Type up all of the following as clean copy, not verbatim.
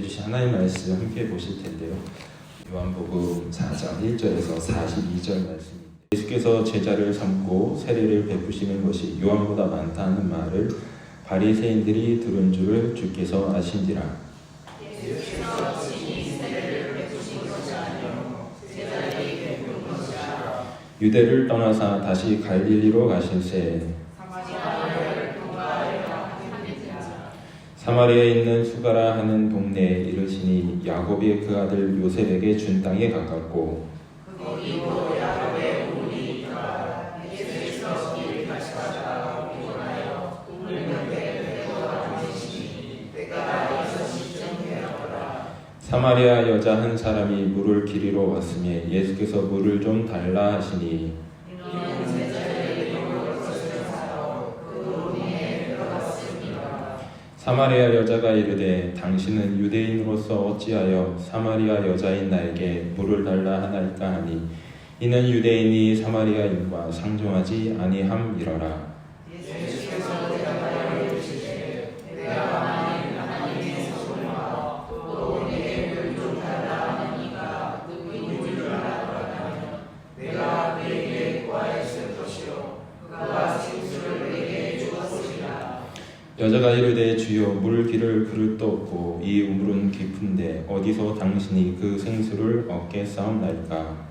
주신 하나님 말씀 함께 보실 텐데요. 요한복음 4장 1절에서 42절 말씀입니다. 예수께서 제자를 삼고 세례를 베푸시는 것이 요한보다 많다는 말을 바리새인들이 들은 줄을 주께서 아신지라. 예수께서 친히 세례를 베푸신 것이 아니요 제자에게 베푼 것이 아니라 유대를 떠나사 다시 갈릴리로 가실새 사마리아를 통과하여 하니라. 사마리아에 있는 수가라 하는 동네에 이르시니 야곱이 그 아들 요셉에게 준 땅에 가깝고 거기도 야곱의 우물이 있더라. 예수께서 길을 다시 가다가 피곤하여 우물 옆에 배고가 앉으시니 때가 6시쯤 되었더라. 사마리아 여자 한 사람이 물을 기리러 왔으며 예수께서 물을 좀 달라 하시니 이는 제자에게 먹을 것을 사러 그 동네에 들어갔습니다. 사마리아 여자가 이르되 당신은 유대인으로서 어찌하여 사마리아 여자인 나에게 물을 달라 하나이까 하니 이는 유대인이 사마리아인과 상종하지 아니함이러라. 예수께서 대답하여 이르시되 내가 만일 하나님의 성품과 또 내게 물 좀 달라 하니가 누구인 줄 알았다면 내가 그에게 구하였을 것이요 그가 생수를 내게 주었으리라. 여자가 이르되 주여 물 기를 그릇도 없고 이 우물은 깊은데 어디서 당신이 그 생수를 얻겠사옵나이까.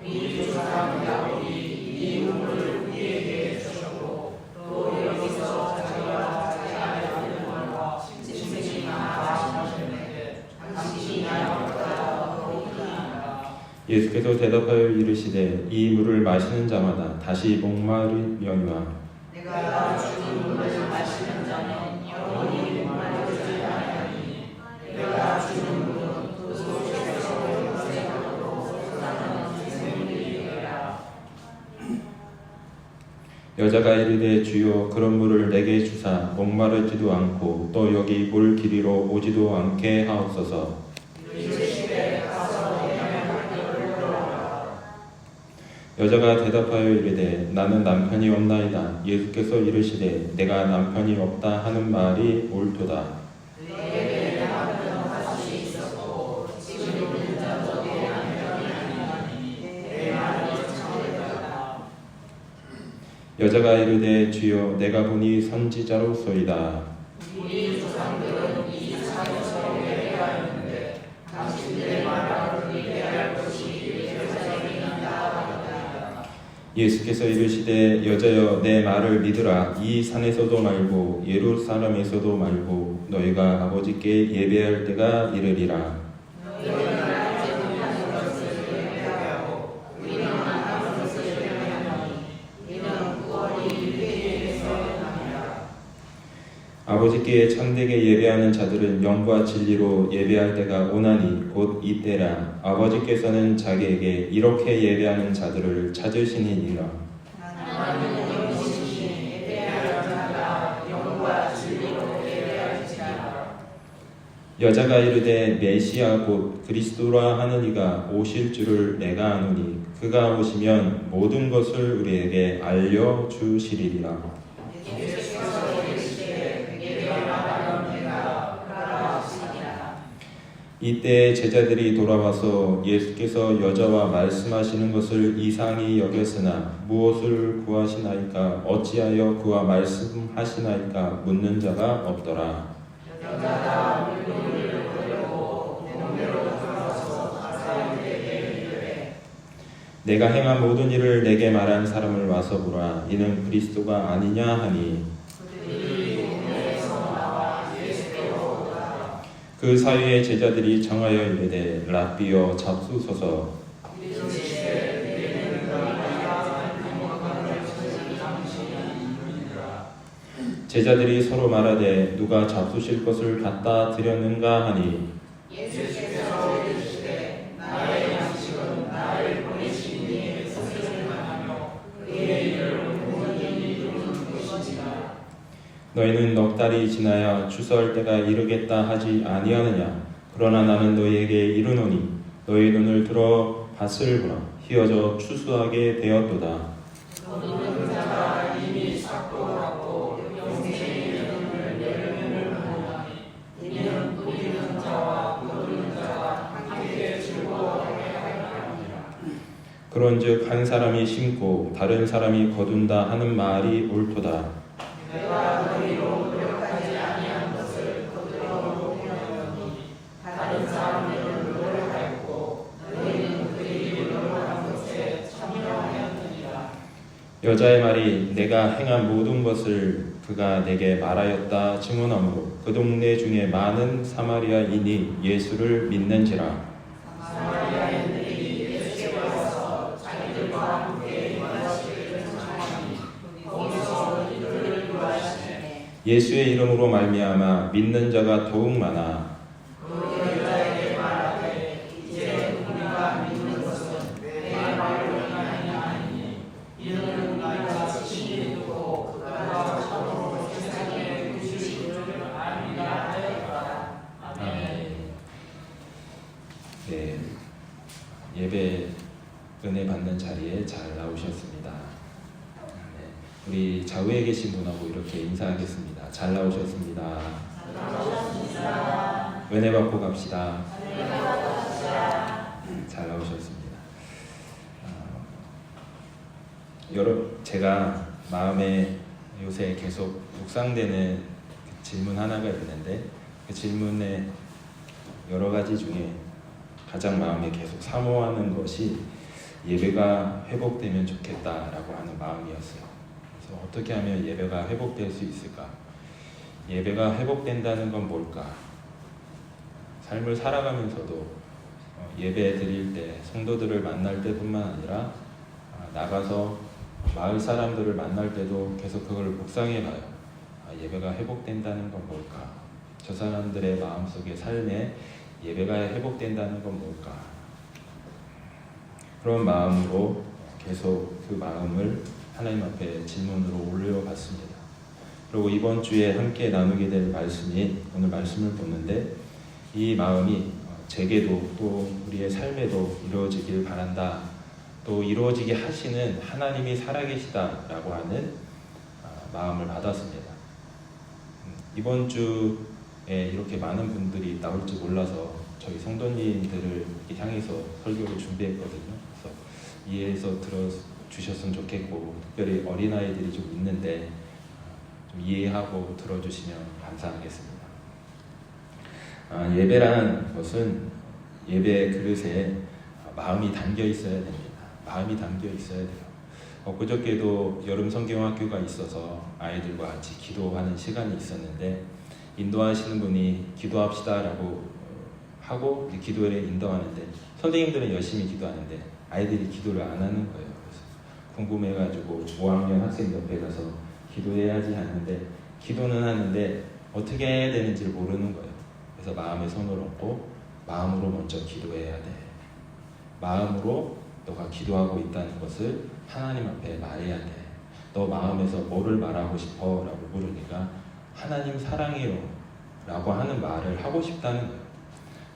우리 조상 야곱이 이 우물을 우리에게 주셨고 또 여기서 자기와 자기 아들 물과 짐승이나 마시는데 당신이 나보다 더욱이니라. 예수께서 대답하여 이르시되 이 물을 마시는 자마다 다시 목마르려니와 내가 주는 물을 마시는 자는 영원히 목마르지 아니하니 내가 주는 물은 그 속에서 영생으로 솟아나는 생명이니라. 여자가 이르되 주여 그런 물을 내게 주사 목마르지도 않고 또 여기 물 기리러 오지도 않게 하옵소서. 이르시되 가서 내게 물을 불어라. 여자가 대답하여 이르되 나는 남편이 없나이다. 예수께서 이르시되 내가 남편이 없다 하는 말이 옳도다. 내게 남편 다시 있었고 지금 있는 자도 내 남편이 아니니 내 말이 참되다. 여자가 이르되 주여 내가 보니 선지자로소이다. 우리 조상들은 이 사에서 예배하였는데 당신들의 말을 예배할 것이 제사장이니라 하더라. 예수께서 이르시되 여자여 내 말을 믿으라. 이 산에서도 말고 예루살렘에서도 말고 너희가 아버지께 예배할 때가 이르리라. 너희는 아버지는 하는 것을 예배하고 우리는 안 하는 것을 예배하니 이는 구원이 유대인에게서 남이라. 아버지께 참되게 예배하는 자들은 영과 진리로 예배할 때가 오나니 곧 이때라. 아버지께서는 자기에게 이렇게 예배하는 자들을 찾으시니라. 하나님은 영이시니 예배할 자가 영과 진리로 예배할지니라. 여자가 이르되 메시아 곧 그리스도라 하는 이가 오실 줄을 내가 아노니 그가 오시면 모든 것을 우리에게 알려주시리라. 예수께서 이르시되 내게 말하는 내가 그라 하시니라. 이때 제자들이 돌아와서 예수께서 여자와 말씀하시는 것을 이상히 여겼으나 무엇을 구하시나이까 어찌하여 그와 말씀하시나이까 묻는 자가 없더라. 여자가 물건을 보려고 동네로 들어가서 사람들에게 이르되 내가 행한 모든 일을 내게 말한 사람을 와서 보라. 이는 그리스도가 아니냐 하니 그들이 동네에서 나와 예수께로 오더라. 그 사이에 제자들이 정하여 이르되 랍비여 잡수소서. 이르시되 내게는 너희가 행복한 것을 당신이 이루니라. 제자들이 서로 말하되 누가 잡수실 것을 갖다 드렸는가 하니 예수께서 이르시되 나의 양식은 나를 보내신 이의 뜻을 만하며 그의 일을 온전히 이루는 것이니라. 너희는 넉 달이 지나야 추수할 때가 이르겠다 하지 아니하느냐. 그러나 나는 너희에게 이르노니 너희 눈을 들어 밭을 보라. 휘어져 추수하게 되었도다. 거두는 자가 이미 삭도하고 영생의 이름을 열매를 보나니 이는 뿌리는 자와 그런즉 한 사람이 심고 다른 사람이 거둔다 하는 말이 옳도다. 내가 너희로 노력하지 아니한 것을 거두어 보려니 다른 사람들은 노력하였고 너희는 그들이 노력한 것에 참여하였느니라. 여자의 말이 내가 행한 모든 것을 그가 내게 말하였다 증언하므로 그 동네 중에 많은 사마리아인이 예수를 믿는지라. 사마리아인들이 예수께 와서 자기들과 함께 유하시기를 청하니 거기서 이들을 유하시네. 예수의 이름으로 말미암아 믿는 자가 더욱 많아. 그 여자에게 말하되 이제 우리가 믿는 것은 내 말로 인하여 아니니 이는 우리가 친히 듣고 그가 처음으로 세상에 부주신 줄 알미라 하였다. 아멘. 네, 예배 은혜 받는 자리에 잘 나오셨습니다. 네, 우리 좌우에 계신 분하고 이렇게 인사하겠습니다. 잘 나오셨습니다. 은혜 받고 갑시다. 잘 나오셨습니다. 제가 마음에 요새 계속 묵상되는 질문 하나가 있는데 그 질문의 여러 가지 중에 가장 마음에 계속 사모하는 것이 예배가 회복되면 좋겠다라고 하는 마음이었어요. 그래서 어떻게 하면 예배가 회복될 수 있을까? 예배가 회복된다는 건 뭘까? 삶을 살아가면서도 예배 드릴 때 성도들을 만날 때뿐만 아니라 나가서 마을 사람들을 만날 때도 계속 그걸 묵상해 봐요. 예배가 회복된다는 건 뭘까? 저 사람들의 마음속의 삶에 예배가 회복된다는 건 뭘까? 그런 마음으로 계속 그 마음을 하나님 앞에 질문으로 올려봤습니다. 그리고 이번 주에 함께 나누게 될 말씀이 오늘 말씀을 보는데 이 마음이 제게도 또 우리의 삶에도 이루어지길 바란다. 또 이루어지게 하시는 하나님이 살아계시다라고 하는 마음을 받았습니다. 이번 주에 이렇게 많은 분들이 나올 줄 몰라서 저희 성도님들을 향해서 설교를 준비했거든요. 그래서 이해해서 들어주셨으면 좋겠고 특별히 어린아이들이 좀 있는데 좀 이해하고 들어주시면 감사하겠습니다. 예배란 것은 예배 그릇에 마음이 담겨 있어야 됩니다. 마음이 담겨 있어야 돼요. 그저께도 여름 성경학교가 있어서 아이들과 같이 기도하는 시간이 있었는데 인도하시는 분이 기도합시다라고 하고 기도를 인도하는데 선생님들은 열심히 기도하는데 아이들이 기도를 안 하는 거예요. 그래서 궁금해가지고 5학년 학생 옆에 가서 기도해야지 하는데 기도는 하는데 어떻게 해야 되는지를 모르는 거예요. 그래서 마음에 손을 얹고 마음으로 먼저 기도해야 돼. 마음으로 너가 기도하고 있다는 것을 하나님 앞에 말해야 돼. 너 마음에서 뭐를 말하고 싶어? 라고 물으니까 하나님 사랑해요 라고 하는 말을 하고 싶다는 거예요.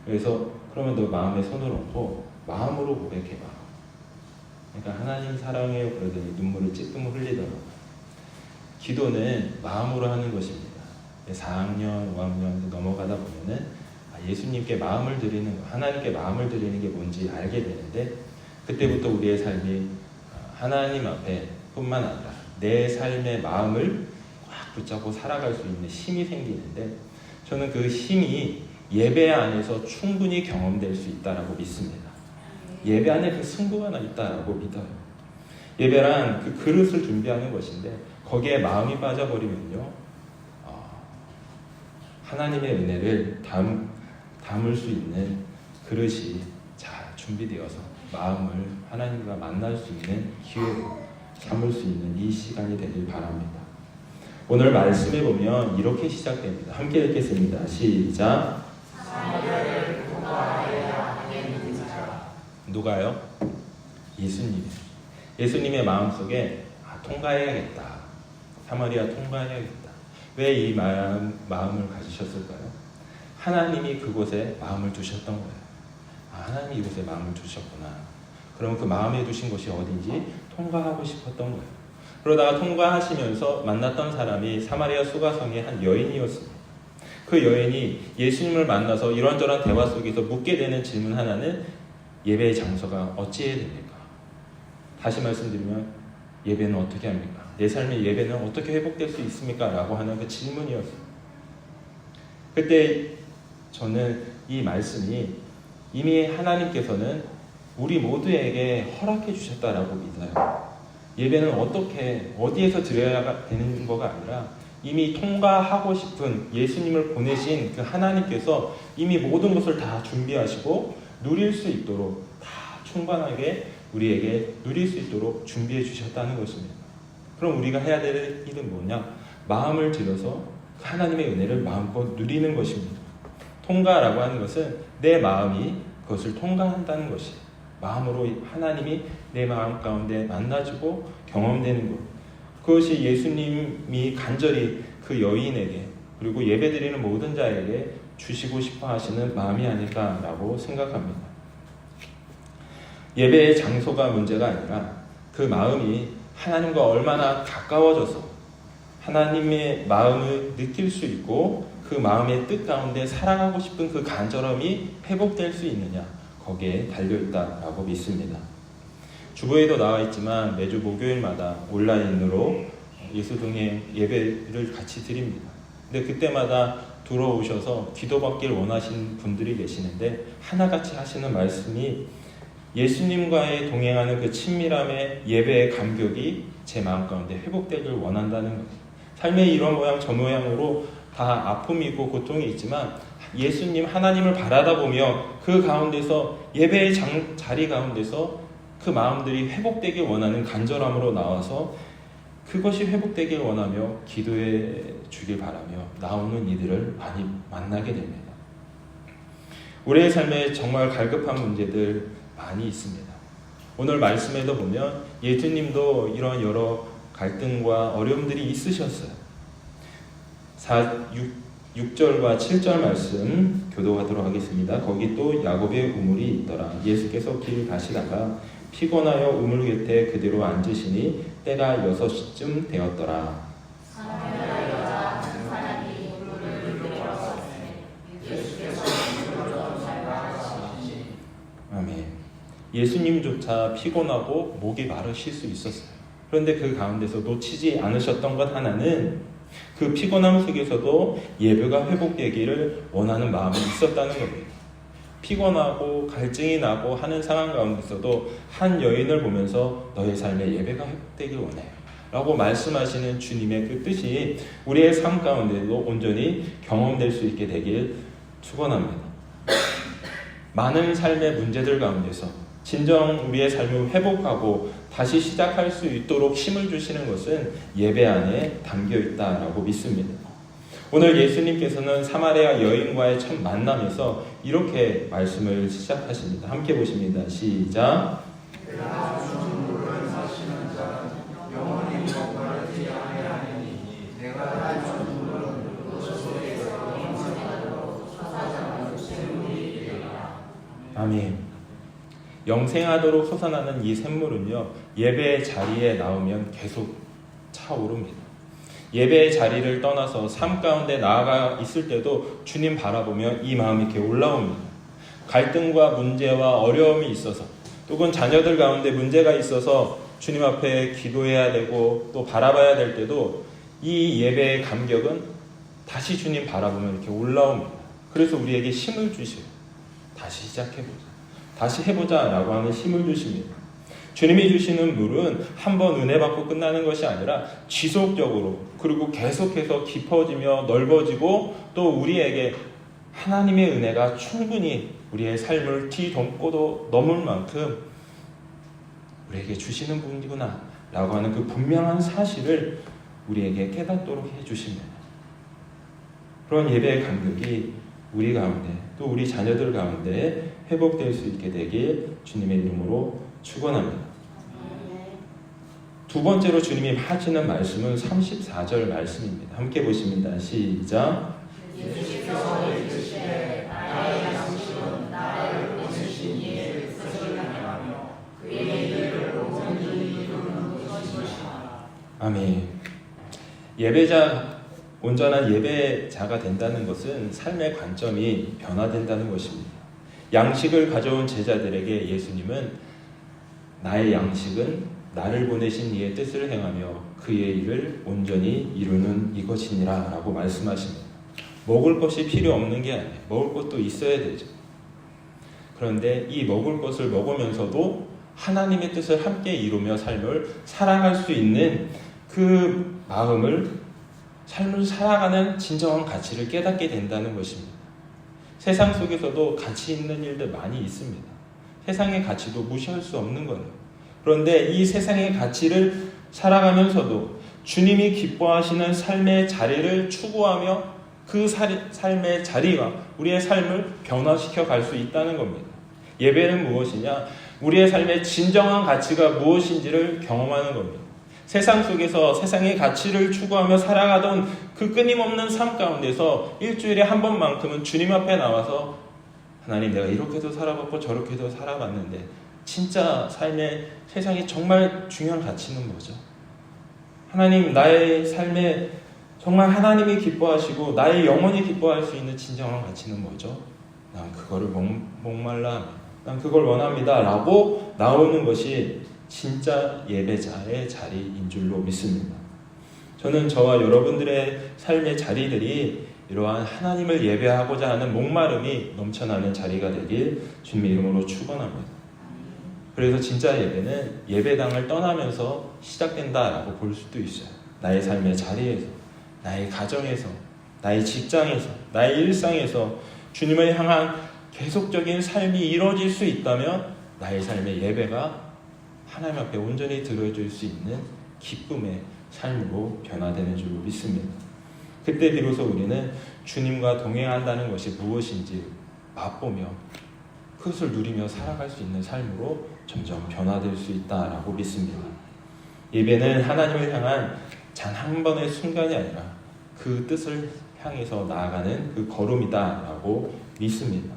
그래서 그러면 너 마음에 손을 얹고 마음으로 고백해봐. 그러니까 하나님 사랑해요 그러더니 눈물을 찔끔 흘리더라고요. 기도는 마음으로 하는 것입니다. 4학년, 5학년 넘어가다 보면은 예수님께 마음을 드리는 거, 하나님께 마음을 드리는 게 뭔지 알게 되는데 그때부터 우리의 삶이 하나님 앞에 뿐만 아니라 내 삶의 마음을 꽉 붙잡고 살아갈 수 있는 힘이 생기는데 저는 그 힘이 예배 안에서 충분히 경험될 수 있다라고 믿습니다. 예배 안에 그 승부가 나 있다라고 믿어요. 예배란 그 그릇을 준비하는 것인데 거기에 마음이 빠져버리면요 하나님의 은혜를 담을 수 있는 그릇이 잘 준비되어서 마음을 하나님과 만날 수 있는 기회로 삼을 수 있는 이 시간이 되길 바랍니다. 오늘 말씀에 보면 이렇게 시작됩니다. 함께 읽겠습니다. 시작. 사마리아를 통과하여야 하겠는 자. 누가요? 예수님의 마음속에 통과해야겠다. 사마리아 통과해야겠다. 왜 이 마음을 가지셨을까요? 하나님이 그곳에 마음을 두셨던 거예요. 하나님이 이곳에 마음을 두셨구나. 그럼 그 마음에 두신 곳이 어딘지 통과하고 싶었던 거예요. 그러다가 통과하시면서 만났던 사람이 사마리아 수가성의 한 여인이었습니다. 그 여인이 예수님을 만나서 이런저런 대화 속에서 묻게 되는 질문 하나는 예배의 장소가 어찌해야 됩니까? 다시 말씀드리면 예배는 어떻게 합니까? 내 삶의 예배는 어떻게 회복될 수 있습니까? 라고 하는 그 질문이었어요. 그때 저는 이 말씀이 이미 하나님께서는 우리 모두에게 허락해 주셨다라고 믿어요. 예배는 어디에서 드려야 되는 거가 아니라 이미 통과하고 싶은 예수님을 보내신 그 하나님께서 이미 모든 것을 다 준비하시고 누릴 수 있도록 다 충만하게 우리에게 누릴 수 있도록 준비해 주셨다는 것입니다. 그럼 우리가 해야 될 일은 뭐냐? 마음을 들여서 하나님의 은혜를 마음껏 누리는 것입니다. 통과라고 하는 것은 내 마음이 그것을 통과한다는 것이에요. 마음으로 하나님이 내 마음 가운데 만나지고 경험되는 것. 그것이 예수님이 간절히 그 여인에게 그리고 예배드리는 모든 자에게 주시고 싶어 하시는 마음이 아닐까라고 생각합니다. 예배의 장소가 문제가 아니라 그 마음이 하나님과 얼마나 가까워져서 하나님의 마음을 느낄 수 있고 그 마음의 뜻 가운데 살아가고 싶은 그 간절함이 회복될 수 있느냐, 거기에 달려있다라고 믿습니다. 주보에도 나와 있지만 매주 목요일마다 온라인으로 예수동의 예배를 같이 드립니다. 근데 그때마다 들어오셔서 기도받길 원하시는 분들이 계시는데 하나같이 하시는 말씀이 예수님과의 동행하는 그 친밀함의 예배의 감격이 제 마음 가운데 회복되길 원한다는 거예요. 삶의 이런 모양 저 모양으로 다 아픔이고 고통이 있지만 예수님 하나님을 바라다 보며 그 가운데서 예배의 자리 가운데서 그 마음들이 회복되길 원하는 간절함으로 나와서 그것이 회복되길 원하며 기도해 주길 바라며 나오는 이들을 많이 만나게 됩니다. 우리의 삶에 정말 갈급한 문제들 많이 있습니다. 오늘 말씀에도 보면 예수님도 이런 여러 갈등과 어려움들이 있으셨어요. 6절과 7절 말씀 교도하도록 하겠습니다. 거기 또 야곱의 우물이 있더라. 예수께서 길 가시다가 피곤하여 우물 곁에 그대로 앉으시니 때가 6시쯤 되었더라. 사마리아 여자 한 사람이 우물을 내려왔으니 예수께서 우물을 잘 아멘. 예수님조차 피곤하고 목이 마르실 수 있었어요. 그런데 그 가운데서 놓치지 않으셨던 것 하나는 그 피곤함 속에서도 예배가 회복되기를 원하는 마음이 있었다는 겁니다. 피곤하고 갈증이 나고 하는 상황 가운데서도 한 여인을 보면서 너의 삶에 예배가 회복되길 원해요 라고 말씀하시는 주님의 그 뜻이 우리의 삶 가운데도 온전히 경험될 수 있게 되길 축원합니다. 많은 삶의 문제들 가운데서 진정 우리의 삶을 회복하고 다시 시작할 수 있도록 힘을 주시는 것은 예배 안에 담겨 있다라고 믿습니다. 오늘 예수님께서는 사마리아 여인과의 첫 만남에서 이렇게 말씀을 시작하십니다. 함께 보십니다. 시작. 아멘. 영생하도록 솟아나는 이 샘물은요, 예배의 자리에 나오면 계속 차오릅니다. 예배의 자리를 떠나서 삶 가운데 나아가 있을 때도 주님 바라보며 이 마음이 이렇게 올라옵니다. 갈등과 문제와 어려움이 있어서 또는 자녀들 가운데 문제가 있어서 주님 앞에 기도해야 되고 또 바라봐야 될 때도 이 예배의 감격은 다시 주님 바라보며 이렇게 올라옵니다. 그래서 우리에게 힘을 주셔요. 다시 시작해보자. 다시 해보자 라고 하는 힘을 주십니다. 주님이 주시는 물은 한번 은혜 받고 끝나는 것이 아니라 지속적으로 그리고 계속해서 깊어지며 넓어지고 또 우리에게 하나님의 은혜가 충분히 우리의 삶을 뒤덮고도 넘을 만큼 우리에게 주시는 분이구나 라고 하는 그 분명한 사실을 우리에게 깨닫도록 해주십니다. 그런 예배의 감격이 우리 가운데 또 우리 자녀들 가운데 회복될 수 있게 되길 주님의 이름으로 축원합니다. 두 번째로 주님이 하시는 말씀은 34절 말씀입니다. 함께 보십니다. 시작. 예수께서 이르시되 나의 양식은 나를 보내신 이의 뜻을 행하며 그의 일을 온전히 이루는 것이니라. 아멘. 온전한 예배자가 된다는 것은 삶의 관점이 변화된다는 것입니다. 양식을 가져온 제자들에게 예수님은 나의 양식은 나를 보내신 이의 뜻을 행하며 그의 일을 온전히 이루는 이것이니라 라고 말씀하십니다. 먹을 것이 필요 없는 게 아니에요. 먹을 것도 있어야 되죠. 그런데 이 먹을 것을 먹으면서도 하나님의 뜻을 함께 이루며 삶을 살아갈 수 있는 그 마음을, 삶을 살아가는 진정한 가치를 깨닫게 된다는 것입니다. 세상 속에서도 가치 있는 일들 많이 있습니다. 세상의 가치도 무시할 수 없는 거예요. 그런데 이 세상의 가치를 살아가면서도 주님이 기뻐하시는 삶의 자리를 추구하며 그 삶의 자리가 우리의 삶을 변화시켜 갈 수 있다는 겁니다. 예배는 무엇이냐? 우리의 삶의 진정한 가치가 무엇인지를 경험하는 겁니다. 세상 속에서 세상의 가치를 추구하며 살아가던 그 끊임없는 삶 가운데서 일주일에 한 번만큼은 주님 앞에 나와서 하나님, 내가 이렇게도 살아봤고 저렇게도 살아봤는데 진짜 삶의 세상에 정말 중요한 가치는 뭐죠? 하나님, 나의 삶에 정말 하나님이 기뻐하시고 나의 영혼이 기뻐할 수 있는 진정한 가치는 뭐죠? 난 그거를 목말라, 난 그걸 원합니다 라고 나오는 것이 진짜 예배자의 자리인 줄로 믿습니다. 저는 저와 여러분들의 삶의 자리들이 이러한 하나님을 예배하고자 하는 목마름이 넘쳐나는 자리가 되길 주님의 이름으로 축원합니다. 그래서 진짜 예배는 예배당을 떠나면서 시작된다라고 볼 수도 있어요. 나의 삶의 자리에서, 나의 가정에서, 나의 직장에서, 나의 일상에서 주님을 향한 계속적인 삶이 이루어질 수 있다면 나의 삶의 예배가 하나님 앞에 온전히 드려질 수 있는 기쁨의 삶으로 변화되는 줄로 믿습니다. 그때 비로소 우리는 주님과 동행한다는 것이 무엇인지 맛보며 그것을 누리며 살아갈 수 있는 삶으로 점점 변화될 수 있다라고 믿습니다. 예배는 하나님을 향한 단 한 번의 순간이 아니라 그 뜻을 향해서 나아가는 그 걸음이다라고 믿습니다.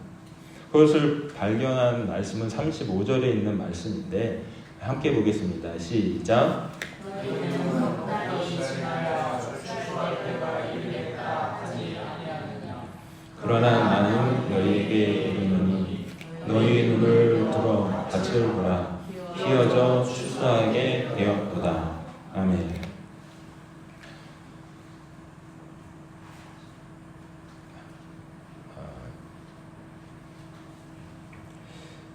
그것을 발견한 말씀은 35절에 있는 말씀인데 함께 보겠습니다. 시작. 그러나 나는 너희에게 이르노니 너희 눈을 들어 밭을 보라. 피어져 추수하게 되었도다. 아멘.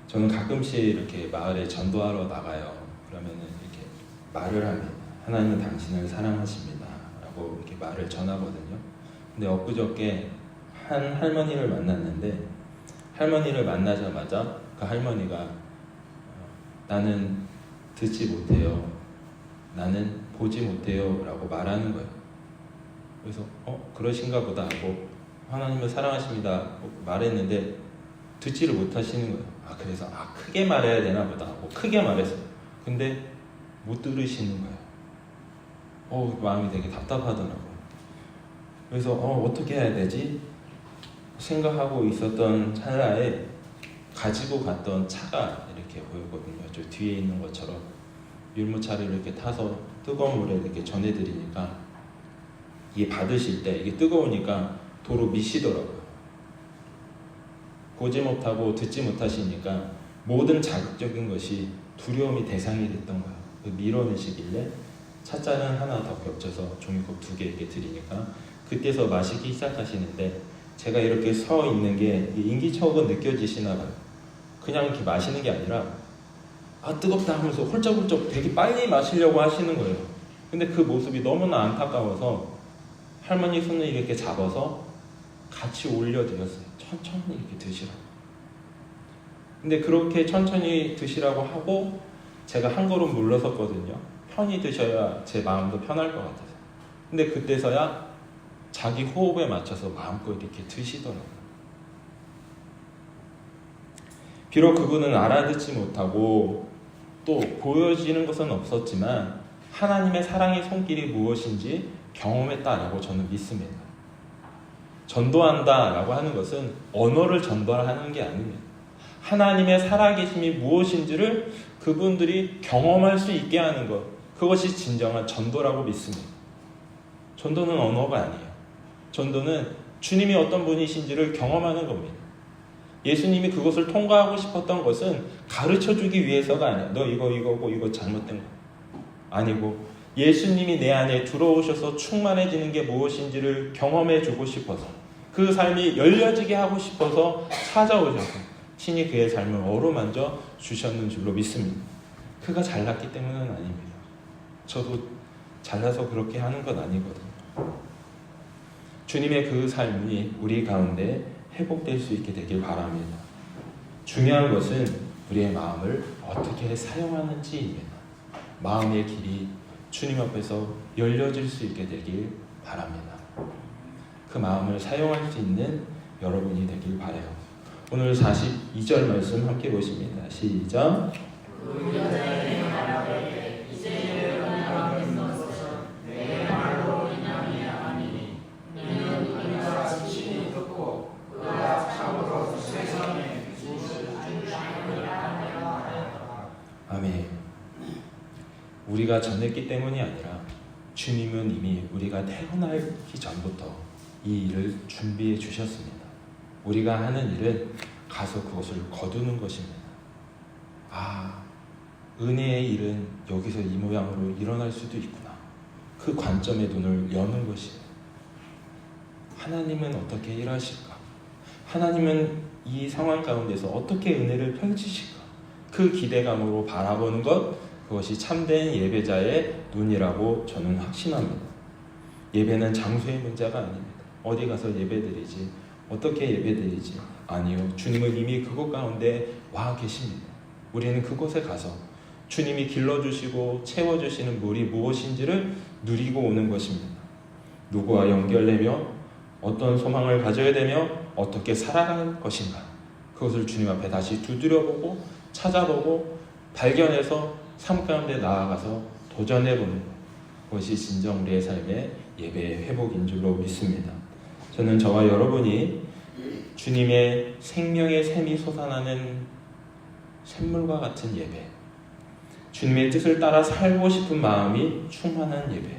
저는 가끔씩 이렇게 마을에 전도하러 나가요. 그러면은 이렇게 말을 합니다. 하나님은 당신을 사랑하십니다 라고 이렇게 말을 전하거든요. 근데 엊그저께 한 할머니를 만났는데 할머니를 만나자마자 그 할머니가 나는 듣지 못해요, 나는 보지 못해요 라고 말하는 거예요. 그래서 그러신가 보다 하고 하나님을 사랑하십니다 말했는데 듣지를 못하시는 거예요. 그래서 크게 말해야 되나 보다 하고 크게 말했어요. 근데 못 들으시는 거예요. 마음이 되게 답답하더라고요. 그래서 어떻게 해야 되지? 생각하고 있었던 찰나에 가지고 갔던 차가 이렇게 보이거든요. 저 뒤에 있는 것처럼 율무차를 이렇게 타서 뜨거운 물에 이렇게 전해드리니까 이게 받으실 때 이게 뜨거우니까 도로 미시더라고요. 보지 못하고 듣지 못하시니까 모든 자극적인 것이 두려움이 대상이 됐던 거예요. 밀어내시길래 찻잔은 하나 더 겹쳐서 종이컵 2개 이렇게 드리니까 그때서 마시기 시작하시는데 제가 이렇게 서 있는 게 인기척은 느껴지시나 봐요. 그냥 이렇게 마시는 게 아니라 뜨겁다 하면서 홀짝홀짝 되게 빨리 마시려고 하시는 거예요. 근데 그 모습이 너무나 안타까워서 할머니 손을 이렇게 잡아서 같이 올려드렸어요. 천천히 이렇게 드시라고. 근데 그렇게 천천히 드시라고 하고 제가 한 걸음 물러섰거든요. 편히 드셔야 제 마음도 편할 것 같아서. 근데 그때서야 자기 호흡에 맞춰서 마음껏 이렇게 드시더라고요. 비록 그분은 알아듣지 못하고 또 보여지는 것은 없었지만 하나님의 사랑의 손길이 무엇인지 경험했다라고 저는 믿습니다. 전도한다라고 하는 것은 언어를 전달하는 게 아닙니다. 하나님의 살아계심이 무엇인지를 그분들이 경험할 수 있게 하는 것, 그것이 진정한 전도라고 믿습니다. 전도는 언어가 아니에요. 전도는 주님이 어떤 분이신지를 경험하는 겁니다. 예수님이 그것을 통과하고 싶었던 것은 가르쳐주기 위해서가 아니야. 너 이거 잘못된 거. 아니고 예수님이 내 안에 들어오셔서 충만해지는 게 무엇인지를 경험해주고 싶어서 그 삶이 열려지게 하고 싶어서 찾아오셔서 친히 그의 삶을 어루만져 주셨는 줄로 믿습니다. 그가 잘났기 때문은 아닙니다. 저도 잘나서 그렇게 하는 건 아니거든요. 주님의 그 삶이 우리 가운데 회복될 수 있게 되길 바랍니다. 중요한 것은 우리의 마음을 어떻게 사용하는지입니다. 마음의 길이 주님 앞에서 열려질 수 있게 되길 바랍니다. 그 마음을 사용할 수 있는 여러분이 되길 바라요. 오늘 42절 말씀 함께 보십니다. 시작. 아멘. 우리가 전했기 때문이 아니라 주님은 이미 우리가 태어나기 전부터 이 일을 준비해 주셨습니다. 우리가 하는 일은 가서 그것을 거두는 것입니다. 은혜의 일은 여기서 이 모양으로 일어날 수도 있구나. 그 관점의 눈을 여는 것입니다. 하나님은 어떻게 일하실까? 하나님은 이 상황 가운데서 어떻게 은혜를 펼치실까? 그 기대감으로 바라보는 것, 그것이 참된 예배자의 눈이라고 저는 확신합니다. 예배는 장소의 문제가 아닙니다. 어디 가서 예배드리지, 어떻게 예배드리지, 아니요. 주님은 이미 그곳 가운데 와 계십니다. 우리는 그곳에 가서 주님이 길러주시고 채워주시는 물이 무엇인지를 누리고 오는 것입니다. 누구와 연결되며 어떤 소망을 가져야 되며 어떻게 살아갈 것인가, 그것을 주님 앞에 다시 두드려보고 찾아보고 발견해서 삶 가운데 나아가서 도전해보는 것, 그것이 진정 우리의 삶의 예배의 회복인 줄로 믿습니다. 저는 저와 여러분이 주님의 생명의 샘이 솟아나는 샘물과 같은 예배, 주님의 뜻을 따라 살고 싶은 마음이 충만한 예배,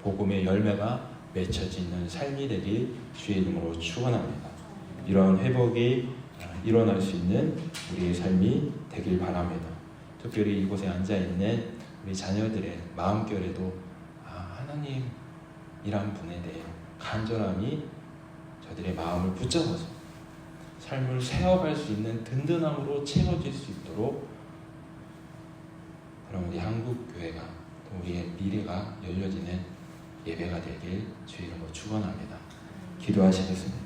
복음의 열매가 맺혀지는 삶이 되길 주의 이름으로 축원합니다. 이런 회복이 일어날 수 있는 우리의 삶이 되길 바랍니다. 특별히 이곳에 앉아있는 우리 자녀들의 마음결에도 하나님이란 분에 대해 간절함이 저들의 마음을 붙잡아서 삶을 세워갈 수 있는 든든함으로 채워질 수 있도록, 그럼 우리 한국교회가 또 우리의 미래가 열려지는 예배가 되길 주의 이름으로 축원합니다. 기도하시겠습니다.